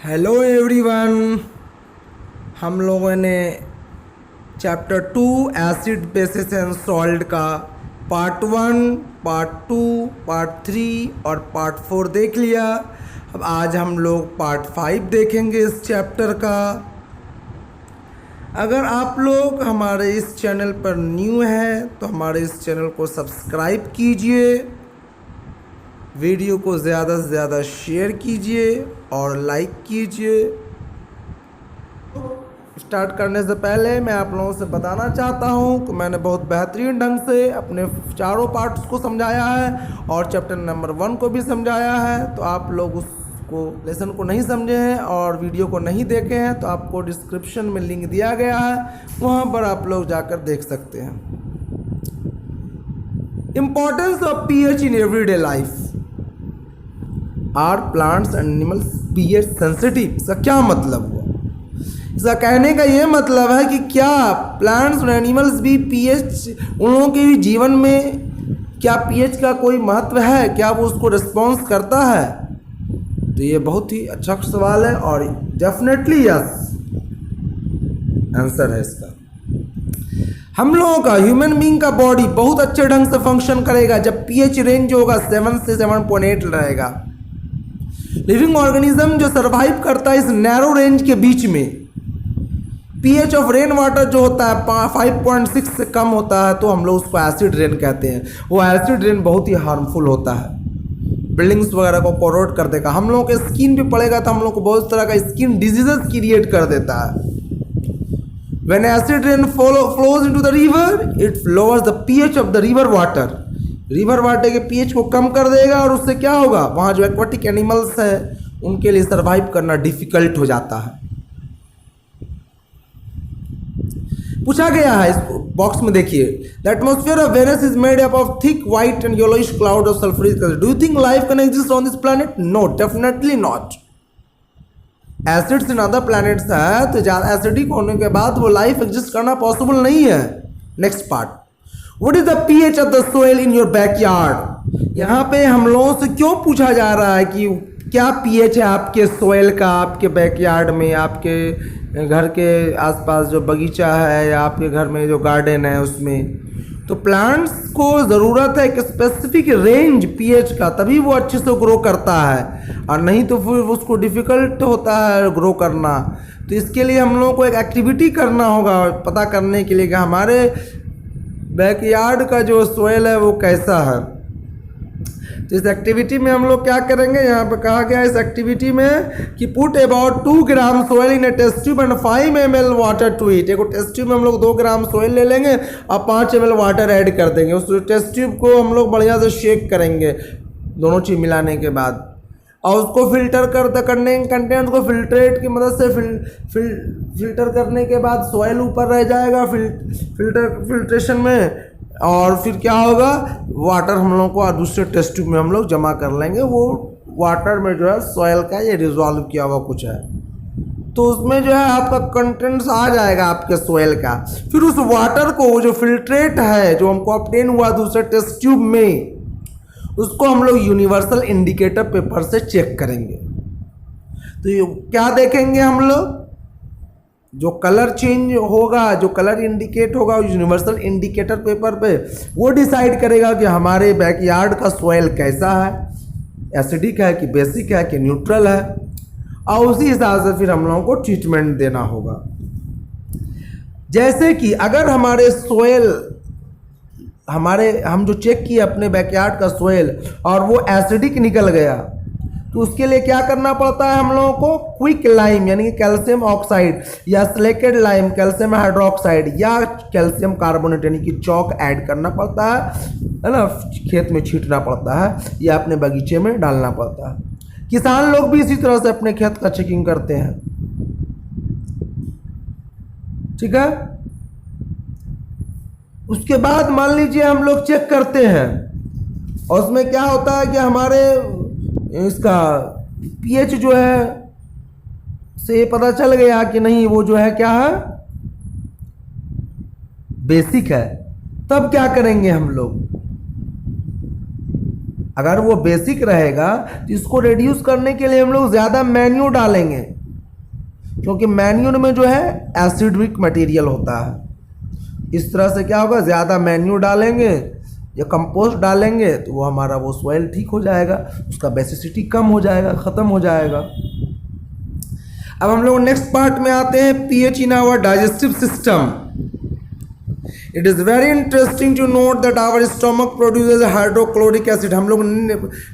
Hello everyone. हम लोगों ने chapter 2 acid basis and salt का पार्ट 1, पार्ट 2, पार्ट 3 और पार्ट 4 देख लिया। अब आज हम लोग पार्ट 5 देखेंगे इस चैप्टर का। अगर आप लोग हमारे इस चैनल पर न्यू हैं तो हमारे इस चैनल को सब्सक्राइब कीजिए, वीडियो को ज़्यादा से ज़्यादा शेयर कीजिए और लाइक कीजिए। स्टार्ट करने से पहले मैं आप लोगों से बताना चाहता हूं कि मैंने बहुत बेहतरीन ढंग से अपने चारों पार्ट्स को समझाया है और चैप्टर नंबर 1 को भी समझाया है। तो आप लोग उसको लेसन को नहीं समझे हैं और वीडियो को नहीं देखे हैं तो आपको डिस्क्रिप्शन में लिंक दिया गया है, वहां पर आप लोग जाकर देख सकते हैं। Importance of pH in everyday life. Are plants and animals pH sensitive? इसका क्या मतलब हुआ? इसका कहने का ये मतलब है कि क्या प्लांट्स और एनिमल्स भी पीएच, उन लोगों के भी जीवन में क्या पीएच का कोई महत्व है? क्या वो उसको रिस्पॉन्स करता है? तो ये बहुत ही अच्छा सवाल है और डेफिनेटली यस आंसर है इसका। हम लोगों का ह्यूमन बीइंग का बॉडी बहुत अच्छे ढंग से फंक्शन करेगा जब पीएच रेंज होगा 7 से 7.8 रहेगा। लिविंग ऑर्गेनिज्म जो सरवाइव करता है इस नैरो रेंज के बीच में, पीएच ऑफ रेन वाटर जो होता है 5.6 से कम होता है तो हम लोग उसको एसिड रेन कहते हैं। वो एसिड रेन बहुत ही हार्मफुल होता है, बिल्डिंग्स वगैरह को कोरोड कर देगा, हम लोगों के स्किन पे पड़ेगा तो हम लोग को बहुत तरह का स्किन डिजीजेस क्रिएट कर देता है। When acid rain flows into the river, it lowers the pH of the river water. River water के पीएच को कम कर देगा और उससे क्या होगा, वहाँ जो एक्वाटिक एनिमल्स हैं उनके लिए सर्वाइव करना डिफिकल्ट हो जाता है। पूछा गया है इस बॉक्स में, देखिए, the atmosphere of Venus is made up of thick white and yellowish cloud of sulphuric acid. Do you think life can exist on this planet? No, definitely not. Acids in other planets है तो ज़्यादा acidic होने के बाद वो life exist करना possible नहीं है। Next part, what is the pH of the soil in your backyard? यहाँ पे हम लोगों से क्यों पूछा जा रहा है कि क्या पीएच है आपके सोइल का, आपके बैकयार्ड में, आपके घर के आसपास जो बगीचा है या आपके घर में जो गार्डन है उसमें। तो प्लांट्स को ज़रूरत है एक स्पेसिफिक रेंज पीएच का, तभी वो अच्छे से ग्रो करता है और नहीं तो फिर उसको डिफ़िकल्ट होता है ग्रो करना। तो इसके लिए हम लोगों को एक एक्टिविटी करना होगा पता करने के लिए कि हमारे बैकयार्ड का जो सोइल है वो कैसा है। तो इस एक्टिविटी में हम लोग क्या करेंगे, यहाँ पे कहा गया इस एक्टिविटी में कि put about 2 gram soil in a test tube and 5 ml water to it. एक टेस्ट ट्यूब में हम लोग 2 ग्राम सोइल ले लेंगे और 5 ml वाटर ऐड कर देंगे। उस टेस्ट ट्यूब को हम लोग बढ़िया से शेक करेंगे दोनों चीज़ मिलाने के बाद और उसको फिल्टर करने कंटेंट को फिल्ट्रेट की मदद से फिल्टर करने के बाद सॉइल ऊपर रह जाएगा फिल्ट्रेशन में और फिर क्या होगा, वाटर हम लोग को दूसरे टेस्ट ट्यूब में हम लोग जमा कर लेंगे। वो वाटर में जो है सॉइल का ये रिजॉल्व किया हुआ कुछ है तो उसमें जो है आपका कंटेंट्स आ जाएगा आपके सॉइल का। फिर उस वाटर को जो फिल्ट्रेट है जो हमको ऑब्टेन हुआ दूसरे टेस्ट ट्यूब में, उसको हम लोग यूनिवर्सल इंडिकेटर पेपर से चेक करेंगे। तो ये क्या देखेंगे हम लोग, जो कलर चेंज होगा, जो कलर इंडिकेट होगा यूनिवर्सल इंडिकेटर पेपर पे, वो डिसाइड करेगा कि हमारे बैकयार्ड का सॉइल कैसा है, एसिडिक है कि बेसिक है कि न्यूट्रल है, और उसी हिसाब से फिर हम लोगों को ट्रीटमेंट देना होगा। जैसे कि अगर हमारे सॉइल हम जो चेक किए अपने बैकयार्ड का सॉइल और वो एसिडिक निकल गया तो उसके लिए क्या करना पड़ता है हम लोगों को, क्विक लाइम यानी कि कैल्शियम ऑक्साइड या स्लेकेड लाइम कैल्शियम हाइड्रोक्साइड या कैल्शियम कार्बोनेट यानी कि चौक ऐड करना पड़ता है ना, खेत में छींटना पड़ता है या अपने बगीचे में डालना पड़ता है। किसान लोग भी इसी तरह से अपने खेत का चेकिंग करते हैं, ठीक है। उसके बाद मान लीजिए हम लोग चेक करते हैं और उसमें क्या होता है कि हमारे इसका पीएच जो है से पता चल गया कि नहीं वो जो है क्या है, बेसिक है। तब क्या करेंगे हम लोग, अगर वो बेसिक रहेगा तो इसको रिड्यूस करने के लिए हम लोग ज़्यादा मैन्यू डालेंगे, क्योंकि मैन्यूर में जो है एसिडिक मटेरियल होता है। इस तरह से क्या होगा, ज़्यादा मैन्यू डालेंगे या कंपोस्ट डालेंगे तो वो हमारा वो सॉइल ठीक हो जाएगा, उसका बेसिसिटी कम हो जाएगा, ख़त्म हो जाएगा। अब हम लोग नेक्स्ट पार्ट में आते हैं, pH in our digestive system. It is very interesting to note that our stomach produces hydrochloric acid. हम लोग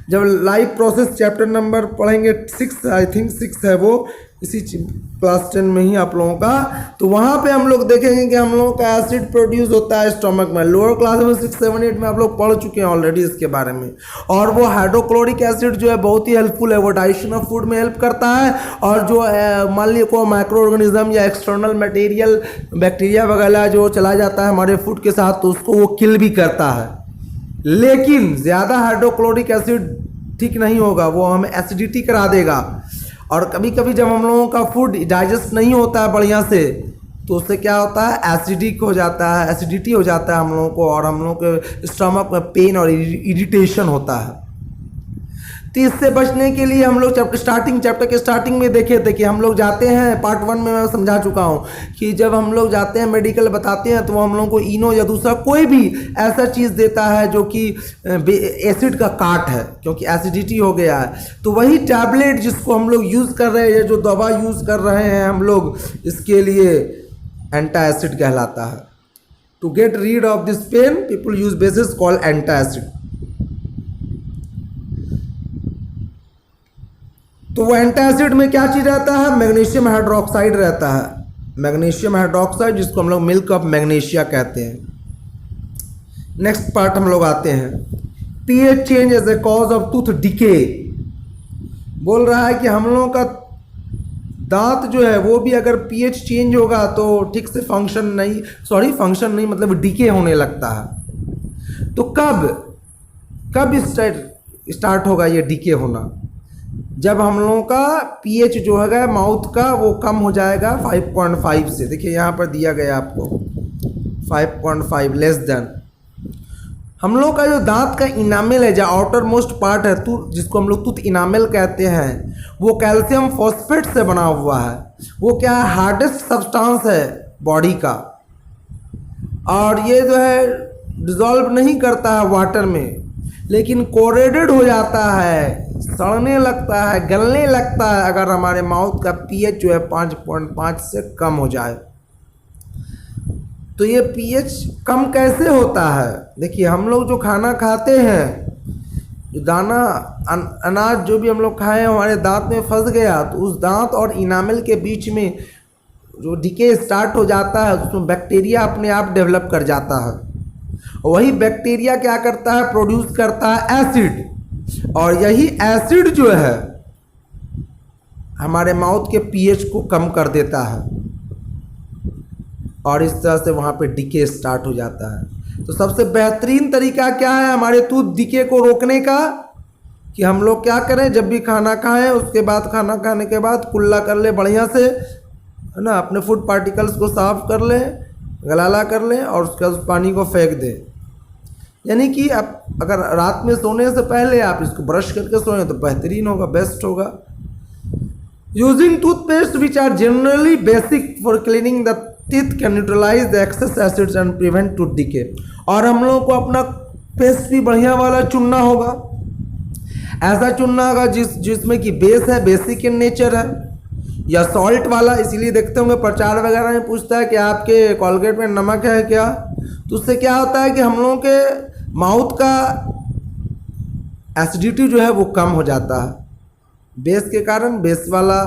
जब लाइफ प्रोसेस चैप्टर नंबर पढ़ेंगे 6, आई थिंक 6 है वो, इसी क्लास 10 में ही आप लोगों का, तो वहाँ पे हम लोग देखेंगे कि हम लोगों का एसिड प्रोड्यूस होता है स्टमक में। लोअर क्लास में 6, 7, 8 में आप लोग पढ़ चुके हैं ऑलरेडी इसके बारे में। और वो हाइड्रोक्लोरिक एसिड जो है बहुत ही हेल्पफुल है, वो डाइजेशन ऑफ फूड में हेल्प करता है। और जो मान लीजिए को माइक्रो ऑर्गेनिज्म या एक्सटर्नल मटेरियल बैक्टीरिया वगैरह जो चला जाता है हमारे फूड के साथ, तो उसको वो किल भी करता है। लेकिन ज़्यादा हाइड्रोक्लोरिक एसिड ठीक नहीं होगा, वो हमें एसिडिटी करा देगा। और कभी कभी जब हम लोगों का फूड डाइजेस्ट नहीं होता है बढ़िया से, तो उससे क्या होता है, एसिडिक हो जाता है, एसिडिटी हो जाता है हम लोगों को, और हम लोगों के स्टमक में पेन और इरिटेशन होता है। तो इससे बचने के लिए हम लोग चैप्टर के स्टार्टिंग में देखे थे कि हम लोग जाते हैं, पार्ट 1 में मैं समझा चुका हूँ कि जब हम लोग जाते हैं मेडिकल बताते हैं तो वो हम लोगों को इनो या दूसरा कोई भी ऐसा चीज़ देता है जो कि एसिड का काट है, क्योंकि एसिडिटी हो गया है। तो वही टैबलेट जिसको हम लोग यूज़ कर रहे हैं, या जो दवा यूज़ कर रहे हैं हम लोग, इसके लिए एंटासिड कहलाता है। To get rid of this pain people use bases called antacid. तो वो एंटासिड में क्या चीज़ रहता है, मैग्नीशियम हाइड्रोक्साइड रहता है। मैग्नीशियम हाइड्रोक्साइड जिसको हम लोग मिल्क ऑफ मैग्नीशिया कहते हैं। नेक्स्ट पार्ट हम लोग आते हैं, pH change as a cause of tooth decay. बोल रहा है कि हम लोगों का दांत जो है वो भी अगर पीएच चेंज होगा तो ठीक से फंक्शन नहीं मतलब डिके होने लगता है। तो कब स्टार्ट होगा ये डिके होना, जब हम लोगों का पीएच जो है माउथ का वो कम हो जाएगा 5.5 से। देखिए यहाँ पर दिया गया आपको 5.5 लेस देन। हम लोग का जो दांत का इनामेल है, जो आउटर मोस्ट पार्ट है जिसको हम लोग टूथ इनामेल कहते हैं, वो कैल्शियम फॉस्फेट से बना हुआ है। वो क्या है, हार्डेस्ट सब्सटेंस है बॉडी का, और ये जो है डिजॉल्व नहीं करता है वाटर में, लेकिन कोरेडेड हो जाता है, सड़ने लगता है, गलने लगता है अगर हमारे माउथ का पीएच जो है 5.5 से कम हो जाए। तो ये पीएच कम कैसे होता है, देखिए हम लोग जो खाना खाते हैं, जो दाना अनाज जो भी हम लोग खाए हमारे दांत में फंस गया, तो उस दांत और इनामेल के बीच में जो डिके स्टार्ट हो जाता है, उसमें बैक्टीरिया अपने आप डेवलप कर जाता है। वही बैक्टीरिया क्या करता है, प्रोड्यूस करता है एसिड, और यही एसिड जो है हमारे माउथ के पीएच को कम कर देता है, और इस तरह से वहाँ पे डिके स्टार्ट हो जाता है। तो सबसे बेहतरीन तरीका क्या है हमारे टूथ डिके को रोकने का, कि हम लोग क्या करें, जब भी खाना खाएं उसके बाद, खाना खाने के बाद कुल्ला कर ले बढ़िया से, है ना, अपने फूड पार्टिकल्स को साफ कर लें, गलाला कर लें, और उसके बाद उस पानी को फेंक दें। यानी कि आप अगर रात में सोने से पहले आप इसको ब्रश करके सोएं तो बेहतरीन होगा, बेस्ट होगा। Using toothpaste which are generally basic for cleaning the teeth can neutralise the excess acids and prevent tooth decay. और हम लोगों को अपना पेस्ट भी बढ़िया वाला चुनना होगा, ऐसा चुनना होगा जिसमें कि बेस है, बेसिक इन नेचर है, या सॉल्ट वाला। इसीलिए देखते होंगे प्रचार वगैरह में पूछता है कि आपके कोलगेट में नमक है क्या, तो उससे क्या होता है कि हम लोगों के माउथ का एसिडिटी जो है वो कम हो जाता है बेस के कारण, बेस वाला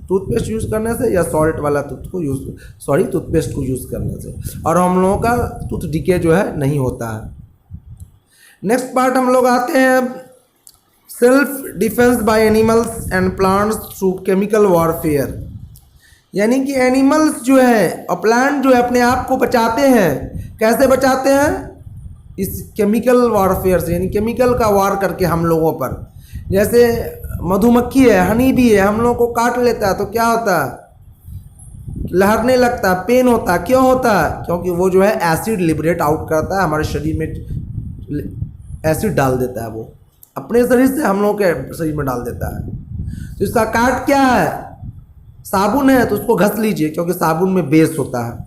टूथपेस्ट यूज़ करने से, या सॉल्ट वाला टूथपेस्ट को यूज़ करने से, और हम लोगों का टूथ डिके जो है नहीं होता है। नेक्स्ट पार्ट हम लोग आते हैं, self defence by animals and plants through chemical warfare. यानी कि एनिमल्स जो है और प्लांट जो है अपने आप को बचाते हैं। कैसे बचाते हैं, इस केमिकल वॉरफेयर से, यानी केमिकल का वार करके हम लोगों पर। जैसे मधुमक्खी है, हनी भी है, हम लोगों को काट लेता है तो क्या होता है, लहरने लगता है, पेन होता है। क्यों होता है, क्योंकि वो जो है एसिड लिबरेट आउट करता है, हमारे शरीर में एसिड डाल देता है वो। अपने शरीर से हम लोग के शरीर में डाल देता है। तो इसका काट क्या है? साबुन है तो उसको घस लीजिए, क्योंकि साबुन में बेस होता है।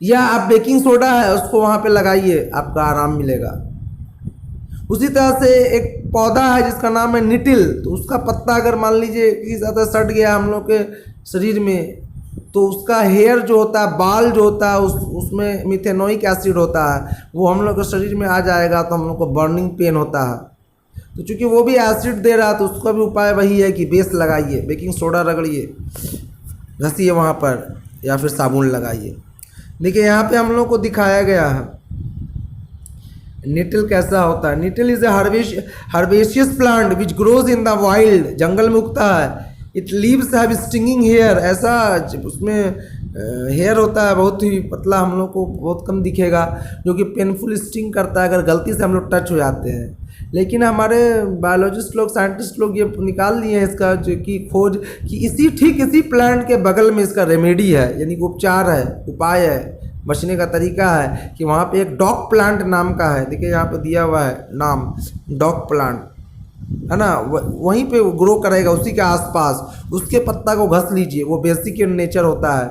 या आप बेकिंग सोडा है उसको वहाँ पे लगाइए, आपका आराम मिलेगा। उसी तरह से एक पौधा है जिसका नाम है निटिल, तो उसका पत्ता अगर मान लीजिए कि ज़्यादा सट गया हम लोग के शरीर में, तो उसका हेयर जो होता है, बाल जो होता है, उसमें मिथेनोइक एसिड होता है, वो हम लोग के शरीर में आ जाएगा तो हम लोग को बर्निंग पेन होता है। तो चूँकि वो भी एसिड दे रहा है तो उसका भी उपाय वही है कि बेस लगाइए, बेकिंग सोडा रगड़िए, घसीए वहाँ पर, या फिर साबुन लगाइए। देखिए यहाँ पे हम लोग को दिखाया गया है निटिल कैसा होता है। Nettle is a herbaceous plant which grows in the wild, जंगल में उगता है। It leaves have stinging hair, ऐसा उसमें हेयर होता है बहुत ही पतला, हम लोग को बहुत कम दिखेगा, जो कि पेनफुल स्टिंग करता है अगर गलती से हम लोग टच हो जाते हैं। लेकिन हमारे बायोलॉजिस्ट लोग, साइंटिस्ट लोग ये निकाल लिए हैं इसका जो कि खोज कि इसी प्लांट के बगल में इसका रेमेडी है, यानी कि उपचार है, उपाय है, बचने का तरीका है कि वहाँ पे एक डॉग प्लांट नाम का है। देखिए यहाँ पे दिया हुआ है नाम, डॉग प्लांट है ना, वहीं पे ग्रो करेगा उसी के आसपास। उसके पत्ता को घस लीजिए, वो बेसिक इन नेचर होता है,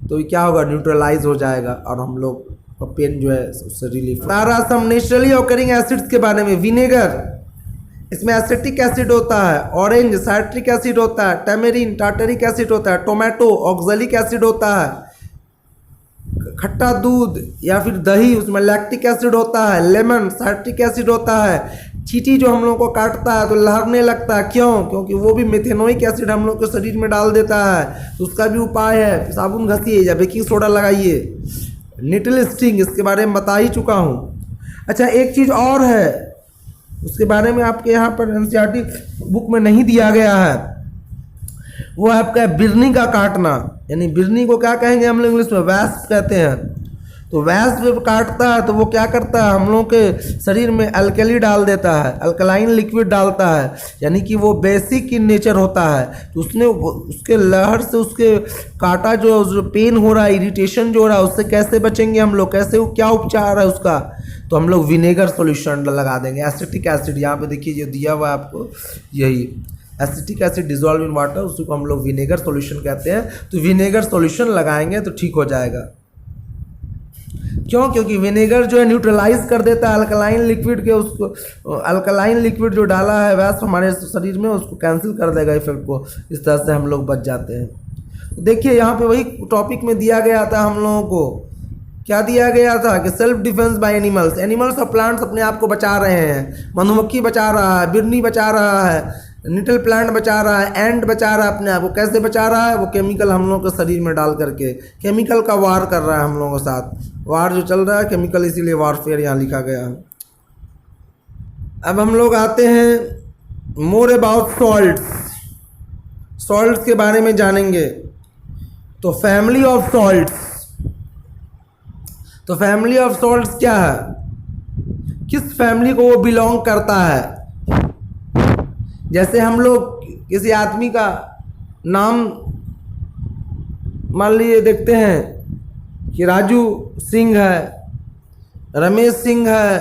तो क्या होगा, न्यूट्रलाइज हो जाएगा और हम लोग का पेन जो है उससे रिलीफ। सारा सम नेचुरली ऑकरिंग एसिड्स के बारे में। विनेगर, इसमें एसिटिक एसिड होता है, ऑरेंज साइट्रिक एसिड होता है, टैमेरिन टार्टरिक एसिड होता है, टोमेटो ऑक्जेलिक एसिड होता है, खट्टा दूध या फिर दही उसमें लैक्टिक एसिड होता है, लेमन साइट्रिक एसिड होता है। चींटी जो हम लोग को काटता है तो लहरने लगता है, क्यों? क्योंकि वो भी मेथेनोइक एसिड हम लोग के शरीर में डाल देता है। तो उसका भी उपाय है, साबुन घसीए या बेकिंग सोडा लगाइए। निटिल स्टिंग, इसके बारे में बता ही चुका हूँ। अच्छा, एक चीज़ और है, उसके बारे में आपके यहाँ पर एनसीईआरटी बुक में नहीं दिया गया है, वो आपका बिरनी का काटना। यानी बिरनी को क्या कहेंगे हम लोग इंग्लिश में? वैस्प कहते हैं। तो वैस्प जब काटता है तो वो क्या करता है, हम लोग के शरीर में अल्कली डाल देता है, अल्कलाइन लिक्विड डालता है, यानी कि वो बेसिक इन नेचर होता है। तो उसने उसके लहर से, उसके काटा जो पेन हो रहा है, इरिटेशन जो हो रहा है, उससे कैसे बचेंगे हम लोग, कैसे, क्या उपचार है उसका? तो हम लोग विनेगर सॉल्यूशन लगा देंगे। एसिटिक एसिड यहाँ पे देखिए जो दिया हुआ है आपको, यही acetic acid dissolve in water, उसी को हम लोग विनेगर सॉल्यूशन कहते हैं। तो विनेगर सॉल्यूशन लगाएंगे तो ठीक हो जाएगा। क्यों? क्योंकि विनेगर जो है न्यूट्रलाइज कर देता है अल्कलाइन लिक्विड के, उसको अल्कलाइन लिक्विड जो डाला है वैसे हमारे शरीर में, उसको कैंसिल कर देगा इफेक्ट को। इस तरह से हम लोग बच जाते हैं। तो देखिए यहाँ पे वही टॉपिक में दिया गया था हम लोगों को, क्या दिया गया था कि self defence by animals. Animals और प्लांट्स अपने आप को बचा रहे हैं। मधुमक्खी बचा रहा है, बिरनी बचा रहा है, निटल प्लांट बचा रहा है, एंड बचा रहा है अपने आप को। कैसे बचा रहा है? वो केमिकल हम लोग के शरीर में डाल करके, केमिकल का वार कर रहा है हम लोगों के साथ। वार जो चल रहा है केमिकल, इसीलिए वारफेयर यहाँ लिखा गया है। अब हम लोग आते हैं मोर अबाउट सॉल्ट्स। सॉल्ट्स के बारे में जानेंगे। तो फैमिली ऑफ सॉल्ट्स, तो फैमिली ऑफ सॉल्ट्स क्या है, किस फैमिली को वो बिलोंग करता है? जैसे हम लोग किसी आदमी का नाम मान लीजिए देखते हैं कि राजू सिंह है, रमेश सिंह है,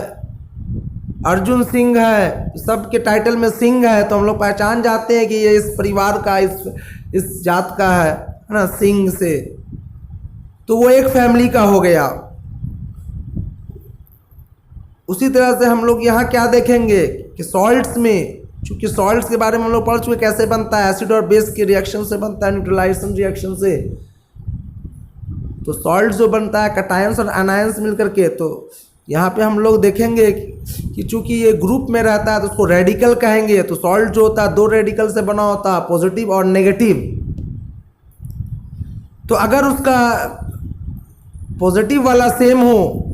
अर्जुन सिंह है, सबके टाइटल में सिंह है, तो हम लोग पहचान जाते हैं कि ये इस परिवार का, इस जात का है ना, सिंह से। तो वो एक फैमिली का हो गया। उसी तरह से हम लोग यहाँ क्या देखेंगे कि सॉल्ट्स में, चूँकि सॉल्ट्स के बारे में हम लोग पढ़ चुके कैसे बनता है, एसिड और बेस के रिएक्शन से बनता है, न्यूट्रलाइजेशन रिएक्शन से। तो सॉल्ट जो बनता है कैटायंस और एनायंस मिलकर के, तो यहाँ पे हम लोग देखेंगे कि चूँकि ये ग्रुप में रहता है तो उसको रेडिकल कहेंगे। तो सॉल्ट जो होता है 2 रेडिकल से बना होता है, पॉजिटिव और नेगेटिव। तो अगर उसका पॉजिटिव वाला सेम हो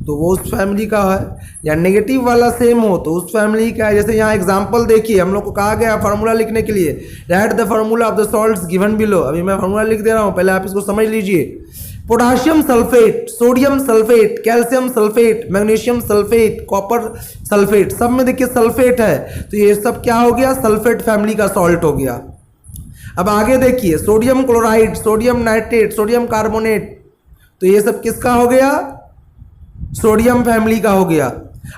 तो वो उस फैमिली का है, या नेगेटिव वाला सेम हो तो उस फैमिली का है। जैसे यहाँ एग्जांपल देखिए, हम लोग को कहा गया फार्मूला लिखने के लिए, right the formula of the salts given below. अभी मैं फार्मूला लिख दे रहा हूँ, पहले आप इसको समझ लीजिए। Potassium sulphate, sodium sulphate, calcium sulphate, magnesium sulphate, copper sulphate, सब में देखिए सल्फेट है, तो ये सब क्या हो गया, सल्फेट फैमिली का सॉल्ट हो गया। अब आगे देखिए, sodium chloride, sodium nitrate, sodium carbonate, तो ये सब किसका हो गया, सोडियम फैमिली का हो गया।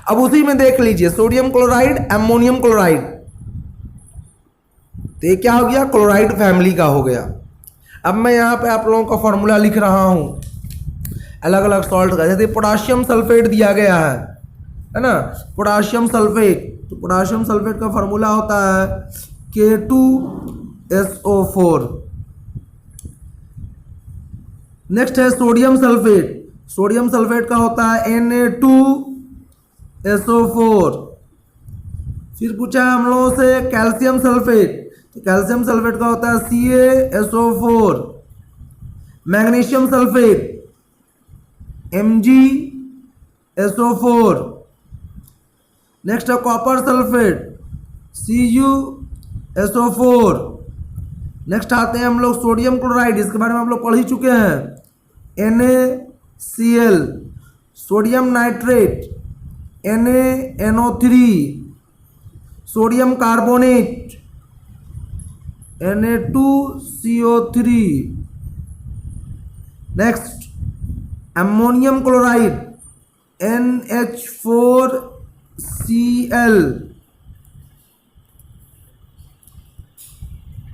अब उसी में देख लीजिए सोडियम क्लोराइड, एमोनियम क्लोराइड, तो ये क्या हो गया, क्लोराइड फैमिली का हो गया। अब मैं यहाँ पे आप लोगों का फॉर्मूला लिख रहा हूँ अलग अलग सॉल्ट का। जैसे पोटाशियम सल्फेट दिया गया है ना, पोटाशियम सल्फेट, तो पोटाशियम सल्फेट का फॉर्मूला होता है K2SO4। नेक्स्ट है सोडियम सल्फेट, सोडियम सल्फेट का होता है Na2SO4। फिर पूछा है हम लोगों से कैल्शियम सल्फेट, तो कैल्शियम सल्फेट का होता है CaSO4। Magnesium sulphate MgSO4। Next है कॉपर सल्फेट CuSO4। नेक्स्ट आते हैं हम लोग सोडियम क्लोराइड, इसके बारे में हम लोग पढ़ ही चुके हैं NaCl। Sodium nitrate NaNO3। Sodium carbonate Na2CO3। Next ammonium chloride NH4Cl।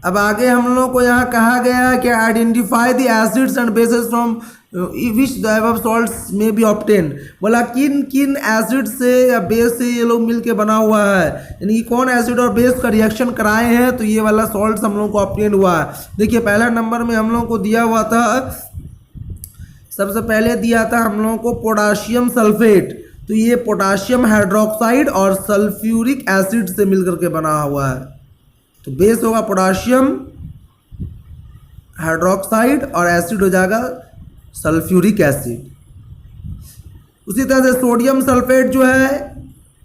अब आगे हम लोग को यहाँ कहा गया है कि identify the acids and bases from which the above salts में बी ऑब्टेन। बोला किन किन एसिड से या बेस से ये लोग मिलके बना हुआ है, यानी कि कौन एसिड और बेस का रिएक्शन कराए हैं तो ये वाला सॉल्ट्स हम लोग को ऑब्टेन हुआ है। देखिए पहला नंबर में हम लोग को दिया हुआ था, सबसे पहले दिया था हम लोगों को पोटाशियम सल्फेट, तो ये पोटाशियम हाइड्रोक्साइड और सल्फ्यूरिक एसिड से मिलकर के बना हुआ है, तो बेस होगा पोटाशियम हाइड्रोक्साइड और एसिड हो जाएगा सल्फ्यूरिक एसिड। उसी तरह से सोडियम सल्फेट जो है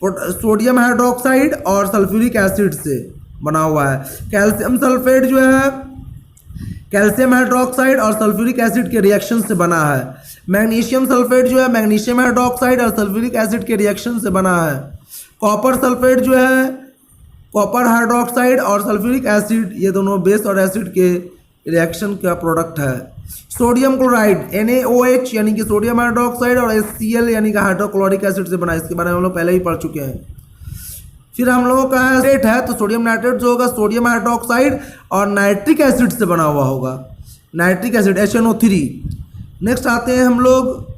सोडियम हाइड्रोक्साइड और सल्फ्यूरिक एसिड से बना हुआ है। कैल्शियम सल्फेट जो है कैल्शियम हाइड्रोक्साइड और सल्फ्यूरिक एसिड के रिएक्शन से बना है। मैग्नीशियम सल्फेट जो है मैग्नीशियम हाइड्रोक्साइड और सल्फ्यूरिक एसिड के रिएक्शन से बना है। कॉपर सल्फेट जो है कॉपर हाइड्रोक्साइड और सल्फ्यूरिक एसिड, ये दोनों बेस और एसिड के रिएक्शन का प्रोडक्ट है। सोडियम क्लोराइड NaOH यानी कि सोडियम हाइड्रोक्साइड और HCl यानी कि हाइड्रोक्लोरिक एसिड से बना है, इसके बारे में हम लोग पहले ही पढ़ चुके हैं। फिर हम लोगों का नाइट्रेट है, तो सोडियम नाइट्रेट जो होगा सोडियम हाइड्रोक्साइड और नाइट्रिक एसिड से बना हुआ होगा, नाइट्रिक एसिड HNO3। नेक्स्ट आते हैं हम लोग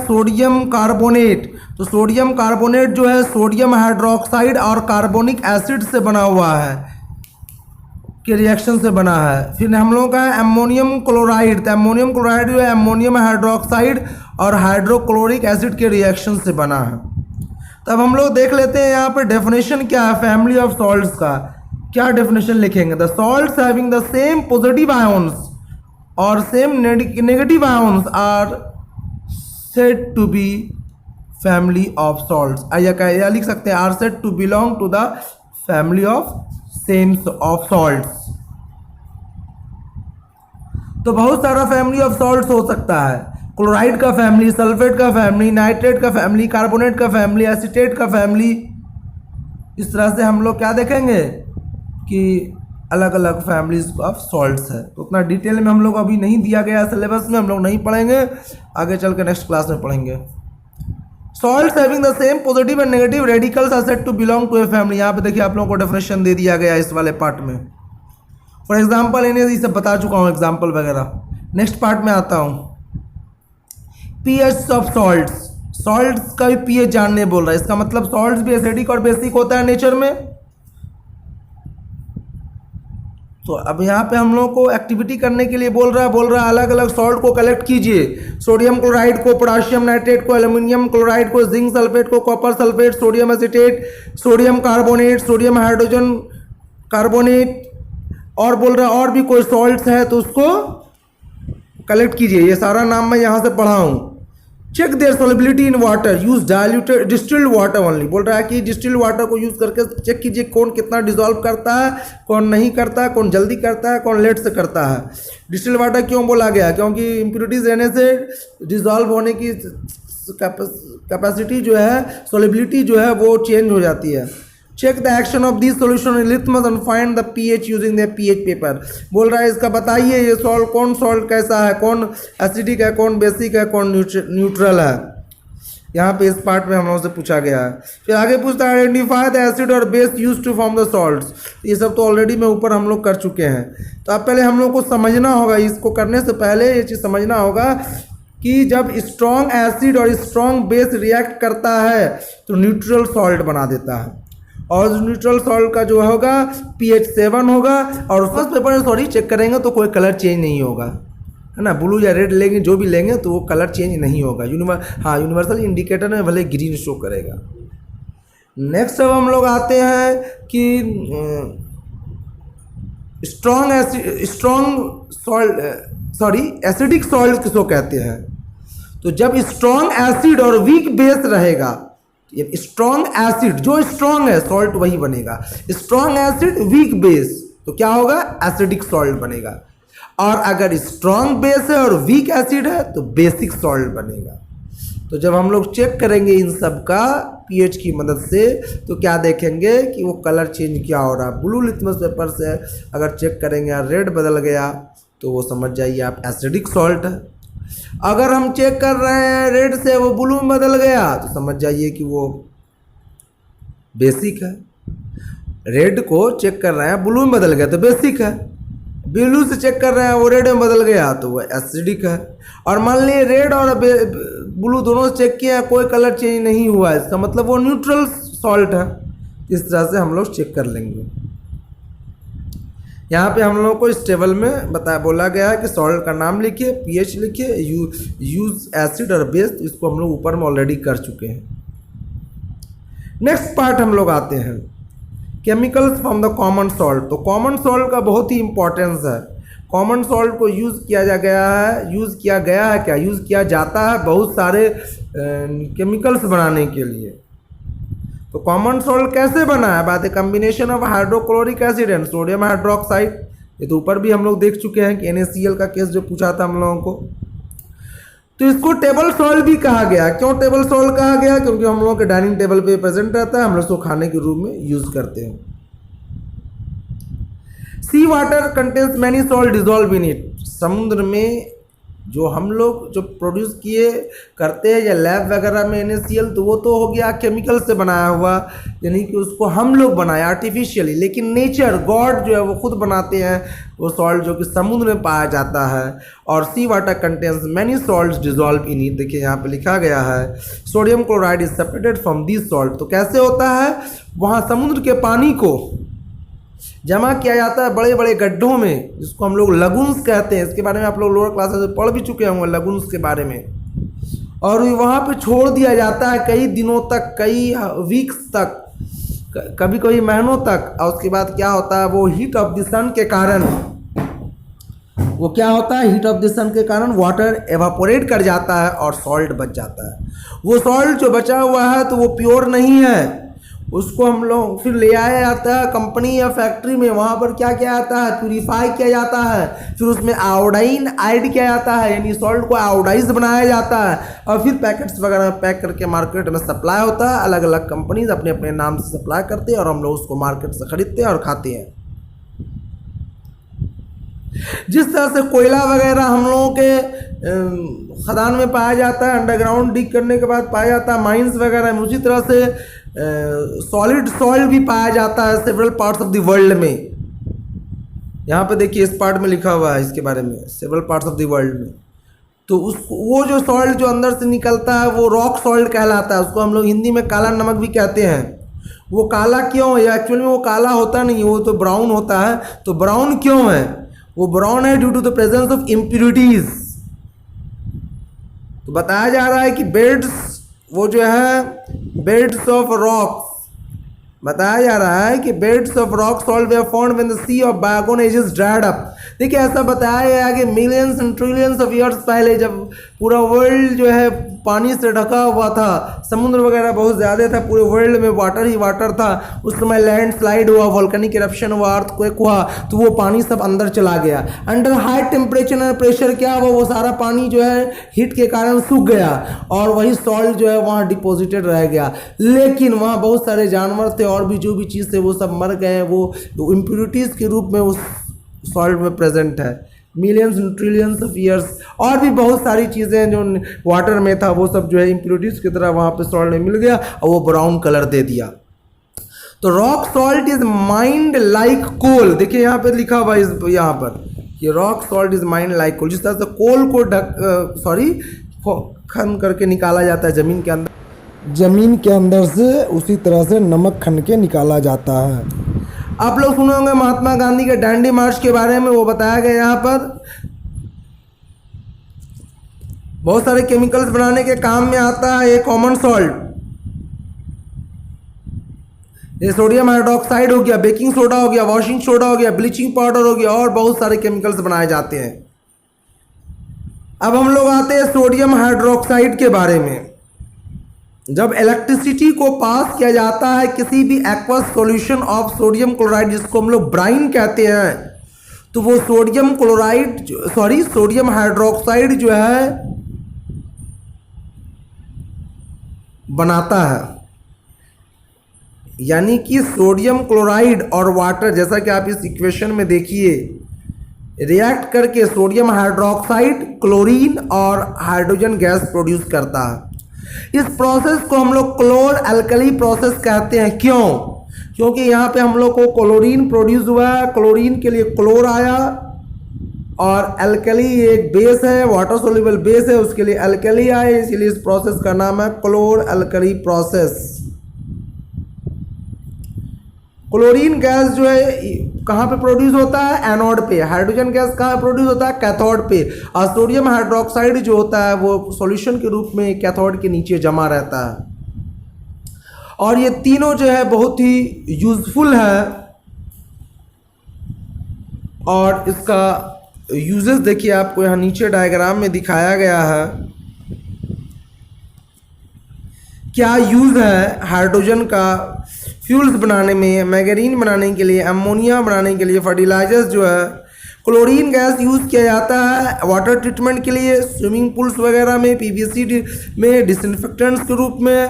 सोडियम कार्बोनेट, तो सोडियम कार्बोनेट जो है सोडियम हाइड्रोक्साइड और कार्बोनिक एसिड से बना हुआ है के रिएक्शन से बना है। फिर हम लोगों का एमोनियम क्लोराइड, तो एमोनियम क्लोराइड जो है एमोनियम हाइड्रोक्साइड और हाइड्रोक्लोरिक एसिड के रिएक्शन से बना है। तब हम लोग देख लेते हैं यहाँ पे डेफिनेशन क्या है फैमिली ऑफ सॉल्ट्स का, क्या डेफिनेशन लिखेंगे। The salts having the same positive ions और same negative ions are said to be family of salts, या लिख सकते हैं are said to belong to the family of same of salts। तो बहुत सारा फैमिली ऑफ सॉल्ट्स हो सकता है, क्लोराइड का फैमिली, सल्फेट का फैमिली, नाइट्रेट का फैमिली, कार्बोनेट का फैमिली, एसीटेट का फैमिली। इस तरह से हम लोग क्या देखेंगे कि अलग अलग फैमिलीज ऑफ सॉल्ट्स है। तो उतना डिटेल में हम लोग अभी नहीं दिया गया सिलेबस में, हम लोग नहीं पढ़ेंगे, आगे चल के नेक्स्ट क्लास में पढ़ेंगे। Salts having the same positive and negative radicals are said to belong to a family. यहाँ पे देखिए आप लोगों को डेफिनेशन दे दिया गया इस वाले पार्ट में। फॉर एग्जाम्पल इन्हें इसे बता चुका हूँ एग्जाम्पल वगैरह। नेक्स्ट पार्ट में आता हूँ, पीएच ऑफ सॉल्ट्स। सॉल्ट्स का भी पीएच जानने बोल रहा है, इसका मतलब सॉल्ट्स भी एसिडिक और बेसिक होता है नेचर में। तो अब यहाँ पे हम लोग को एक्टिविटी करने के लिए बोल रहा है अलग अलग सॉल्ट को कलेक्ट कीजिए, सोडियम क्लोराइड को, पोटाशियम नाइट्रेट को, एल्यूमिनियम क्लोराइड को, जिंक सल्फेट को, copper sulphate, sodium acetate, sodium carbonate, sodium hydrogen carbonate, और बोल रहा है और भी कोई सॉल्ट्स है तो उसको कलेक्ट कीजिए। ये सारा नाम मैं यहाँ से पढ़ा हूँ। Check their solubility in water, use diluted distilled water only. बोल रहा है कि डिस्टिल्ड वाटर को यूज़ करके चेक कीजिए कौन कितना डिजॉल्व करता है, कौन नहीं करता है, कौन जल्दी करता है, कौन लेट से करता है। डिस्टिल्ड वाटर क्यों बोला गया, क्योंकि इम्प्योरिटीज रहने से डिजॉल्व होने की कैपेसिटी जो है, सोलिबिलिटी जो है वो चेंज हो जाती है। Check the action of this solution in litmus and find the pH using the pH paper. बोल रहा है इसका बताइए ये सॉल्ट कैसा है, कौन एसिडिक है, कौन बेसिक है, कौन न्यूट्रल है। यहाँ पे इस पार्ट में हम लोगों से पूछा गया है। फिर आगे पूछता है आइडेंटिफाई द एसिड और base use to form the salts. ये सब तो ऑलरेडी में ऊपर हम लोग कर चुके हैं। तो अब पहले हम लोग को समझना होगा, इसको करने से पहले ये चीज़ समझना होगा कि जब स्ट्रॉन्ग एसिड और स्ट्रॉन्ग बेस रिएक्ट करता है तो न्यूट्रल सॉल्ट बना देता है, और न्यूट्रल सॉल्ट का जो होगा pH 7 होगा, और फर्स्ट पेपर में चेक करेंगे तो कोई कलर चेंज नहीं होगा, है ना। ब्लू या रेड लेंगे, जो भी लेंगे तो वो कलर चेंज नहीं होगा। यूनिवर्सल इंडिकेटर में भले ग्रीन शो करेगा। नेक्स्ट अब हम लोग आते हैं कि एसिडिक सॉल्ट किसको कहते हैं। तो जब स्ट्रॉन्ग एसिड और वीक बेस रहेगा, स्ट्रॉन्ग एसिड जो स्ट्रॉन्ग है सॉल्ट वही बनेगा, स्ट्रॉन्ग एसिड वीक बेस तो क्या होगा, एसिडिक सॉल्ट बनेगा। और अगर स्ट्रॉन्ग बेस है और वीक एसिड है तो बेसिक सॉल्ट बनेगा। तो जब हम लोग चेक करेंगे इन सब का pH की मदद से तो क्या देखेंगे कि वो कलर चेंज क्या हो रहा है। ब्लू लिटमस पेपर से अगर चेक करेंगे और रेड बदल गया तो वो समझ जाइए आप एसिडिक सॉल्ट है। अगर हम चेक कर रहे हैं रेड से वो ब्लू में बदल गया तो समझ जाइए कि वो बेसिक है। रेड को चेक कर रहे हैं ब्लू में बदल गया तो बेसिक है, ब्लू से चेक कर रहे हैं वो रेड में बदल गया तो वो एसिडिक है। और मान लीजिए रेड और ब्लू दोनों से चेक किया, कोई कलर चेंज नहीं हुआ, इसका मतलब वो न्यूट्रल सॉल्ट है। इस तरह से हम लोग चेक कर लेंगे। यहाँ पे हम लोग को इस टेबल में बोला गया है कि सॉल्ट का नाम लिखिए, pH लिखिए, यूज एसिड और बेस, इसको हम लोग ऊपर में ऑलरेडी कर चुके हैं। नेक्स्ट पार्ट हम लोग आते हैं chemicals from the common salt. तो कॉमन सॉल्ट का बहुत ही इंपॉर्टेंस है। कॉमन सॉल्ट को यूज़ किया जाता है बहुत सारे केमिकल्स बनाने के लिए। तो कॉमन सॉल्ट कैसे बना है, बात है combination of hydrochloric acid and sodium hydroxide. ये तो ऊपर भी हम लोग देख चुके हैं कि NaCl का केस जो पूछा था हम लोगों को। तो इसको टेबल सॉल्ट भी कहा गया। क्यों टेबल सॉल्ट कहा गया, क्योंकि हम लोग के डाइनिंग टेबल पे प्रेजेंट रहता है, हम लोग इसको खाने के रूप में यूज करते हैं। Sea water contains many salt dissolve in it. समुद्र में जो हम लोग जो प्रोड्यूस किए करते हैं या लैब वगैरह में NaCl, तो वो तो हो गया केमिकल से बनाया हुआ, यानी कि उसको हम लोग बनाए आर्टिफिशियली। लेकिन नेचर गॉड जो है वो खुद बनाते हैं वो सॉल्ट जो कि समुद्र में पाया जाता है। और sea water contains many salts dissolve in it. देखिए यहाँ पे लिखा गया है sodium chloride is separated from this salt. तो कैसे होता है, वहाँ समुद्र के पानी को जमा किया जाता है बड़े बड़े गड्ढों में, जिसको हम लोग लगून्स कहते हैं। इसके बारे में आप लोग लोअर क्लासेस में पढ़ भी चुके होंगे लगून्स के बारे में। और वहाँ पे छोड़ दिया जाता है कई दिनों तक, कई वीक्स तक, कभी कभी महीनों तक। और उसके बाद क्या होता है, वो हीट ऑफ द सन के कारण वाटर एवापोरेट कर जाता है और सॉल्ट बच जाता है। वो सॉल्ट जो बचा हुआ है तो वो प्योर नहीं है, उसको हम लोग फिर ले आया जाता है कंपनी या फैक्ट्री में। वहाँ पर क्या किया जाता है, प्यूरीफाई किया जाता है, फिर उसमें आयोडाइन ऐड किया जाता है, यानी सॉल्ट को आयोडाइज बनाया जाता है। और फिर पैकेट्स वगैरह में पैक करके मार्केट में सप्लाई होता है। अलग अलग कंपनीज अपने अपने नाम से सप्लाई करते हैं और हम लोग उसको मार्केट से खरीदते हैं और खाते हैं। जिस तरह से कोयला वगैरह हम लोगों के खदान में पाया जाता है, अंडरग्राउंड डिग करने के बाद पाया जाता है माइंस वगैरह में, उसी तरह से सॉलिड सॉल्ट भी पाया जाता है several parts of the world में। यहाँ पे देखिए इस पार्ट में लिखा हुआ है इसके बारे में, several parts of the world में। तो उसको वो जो सॉल्ट जो अंदर से निकलता है वो रॉक सॉल्ट कहलाता है। उसको हम लोग हिंदी में काला नमक भी कहते हैं। वो काला क्यों है, एक्चुअली में वो काला होता नहीं, वो तो ब्राउन होता है। तो ब्राउन क्यों है, वो ब्राउन है due to the presence of impurities. तो बताया जा रहा है कि बेड्स वो जो है बेड्स ऑफ रॉक्स, बताया जा रहा है कि beds of rock salt were found when the sea of bygone ages dried up. देखिए ऐसा बताया गया कि millions and trillions of years पहले जब पूरा वर्ल्ड जो है पानी से ढका हुआ था, समुद्र वगैरह बहुत ज़्यादा था, पूरे वर्ल्ड में वाटर ही वाटर था, उस समय लैंड स्लाइड हुआ, वोल्केनिक इरप्शन हुआ, अर्थक्वेक हुआ, तो वो पानी सब अंदर चला गया। Under high temperature and pressure क्या हुआ, वो सारा पानी जो है हीट के कारण सूख गया और वही सॉल्ट जो है वहाँ डिपॉजिटेड रह गया। लेकिन वहाँ बहुत सारे जानवर थे और भी जो भी चीज़ थे वो सब मर गए, वो इम्प्यूरिटीज़ के रूप में उस सॉल्ट में प्रेजेंट है। मिलियंस ट्रिलियंस ऑफ ईयर्स, और भी बहुत सारी चीज़ें जो वाटर में था वो सब जो है इम्प्योरिटीज की तरह वहाँ पे सॉल्ट में मिल गया और वो ब्राउन कलर दे दिया। तो rock salt is mined like coal, देखिए यहाँ पे लिखा हुआ इस यहाँ पर कि rock salt is mined like coal. जिस तरह से कोल को खन करके निकाला जाता है जमीन के अंदर से, उसी तरह से नमक खन के निकाला जाता है। आप लोग सुने होंगे महात्मा गांधी के डैंडी मार्च के बारे में, वो बताया गया यहाँ पर बहुत सारे केमिकल्स बनाने के काम में आता है ये कॉमन सॉल्ट। ये सोडियम हाइड्रोक्साइड हो गया, बेकिंग सोडा हो गया, वॉशिंग सोडा हो गया, ब्लीचिंग पाउडर हो गया, और बहुत सारे केमिकल्स बनाए जाते हैं। अब हम लोग आते हैं सोडियम हाइड्रोक्साइड के बारे में। जब इलेक्ट्रिसिटी को पास किया जाता है किसी भी aqueous solution of sodium chloride, जिसको हम लोग ब्राइन कहते हैं, तो वो सोडियम हाइड्रोक्साइड जो है बनाता है। यानी कि सोडियम क्लोराइड और वाटर, जैसा कि आप इस इक्वेशन में देखिए, रिएक्ट करके सोडियम हाइड्रोक्साइड क्लोरीन और हाइड्रोजन गैस प्रोड्यूस करता है। इस प्रोसेस को हम लोग क्लोर अल्कली प्रोसेस कहते हैं। क्यों? क्योंकि यहाँ पे हम लोग को क्लोरीन प्रोड्यूस हुआ है, क्लोरीन के लिए क्लोर आया, और अल्कली एक बेस है, वाटर सोल्यूबल बेस है, उसके लिए अल्कली आए, इसीलिए इस प्रोसेस का नाम है क्लोर अल्कली प्रोसेस। क्लोरीन गैस जो है कहाँ पे प्रोड्यूस होता है? एनोड पे। हाइड्रोजन गैस कहाँ प्रोड्यूस होता है? कैथोड पे। और सोडियम हाइड्रोक्साइड जो होता है वो सॉल्यूशन के रूप में कैथोड के नीचे जमा रहता है। और ये तीनों जो है बहुत ही यूजफुल है, और इसका यूजेस देखिए आपको यहाँ नीचे डायग्राम में दिखाया गया है। क्या यूज़ है हाइड्रोजन का फ्यूल्स बनाने में, मैगजीन बनाने के लिए, अमोनिया बनाने के लिए, फर्टिलाइजर्स जो है। क्लोरीन गैस यूज़ किया जाता है वाटर ट्रीटमेंट के लिए, स्विमिंग पूल्स वगैरह में, पीवीसी में, डिसइंफेक्टेंट्स के रूप में,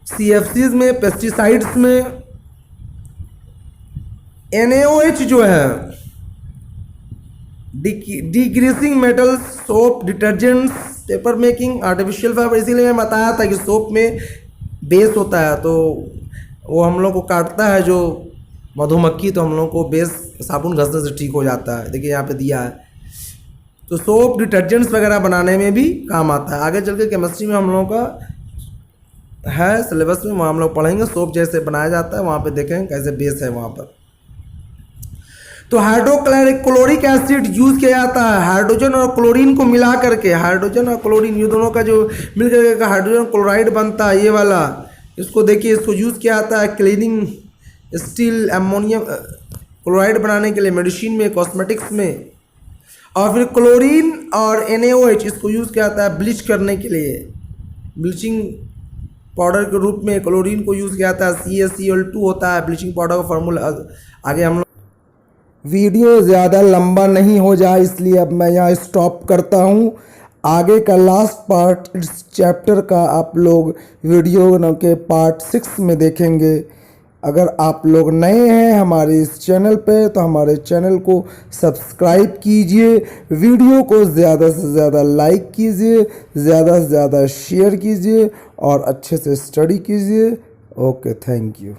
सीएफसीज में, पेस्टिसाइड्स में। NaOH जो है degreasing metals, soap, detergents, paper making, artificial fibre. इसीलिए मैं बताया था कि सोप में बेस होता है, तो वो हम लोग को काटता है जो मधुमक्खी, तो हम लोग को बेस साबुन घसने से ठीक हो जाता है। देखिए यहाँ पे दिया है। तो सोप, डिटर्जेंट्स वगैरह बनाने में भी काम आता है। आगे चल के केमिस्ट्री में हम लोगों का है सिलेबस में, वहाँ हम लोग पढ़ेंगे सोप जैसे बनाया जाता है, वहाँ पे देखेंगे कैसे बेस है वहाँ पर। तो हाइड्रोक्लोरिक एसिड यूज़ किया जाता है हाइड्रोजन और क्लोरीन को मिला करके। हाइड्रोजन और क्लोरीन ये दोनों का जो मिल करके हाइड्रोजन क्लोराइड बनता है, ये वाला, इसको देखिए, इसको यूज़ किया जाता है क्लीनिंग, स्टील, अमोनियम क्लोराइड बनाने के लिए, मेडिसिन में, कॉस्मेटिक्स में। और फिर क्लोरीन और NaOH इसको यूज़ किया जाता है ब्लीच करने के लिए, ब्लीचिंग पाउडर के रूप में क्लोरीन को यूज़ किया जाता है। CaCl2 होता है ब्लीचिंग पाउडर का फार्मूला। आगे हम लोग वीडियो ज़्यादा लंबा नहीं हो जाए इसलिए अब मैं यहाँ स्टॉप करता हूँ। आगे का लास्ट पार्ट इस चैप्टर का आप लोग वीडियो के पार्ट 6 में देखेंगे। अगर आप लोग नए हैं हमारे इस चैनल पे तो हमारे चैनल को सब्सक्राइब कीजिए, वीडियो को ज़्यादा से ज़्यादा लाइक कीजिए, ज़्यादा से ज़्यादा शेयर कीजिए और अच्छे से स्टडी कीजिए। Okay, thank you.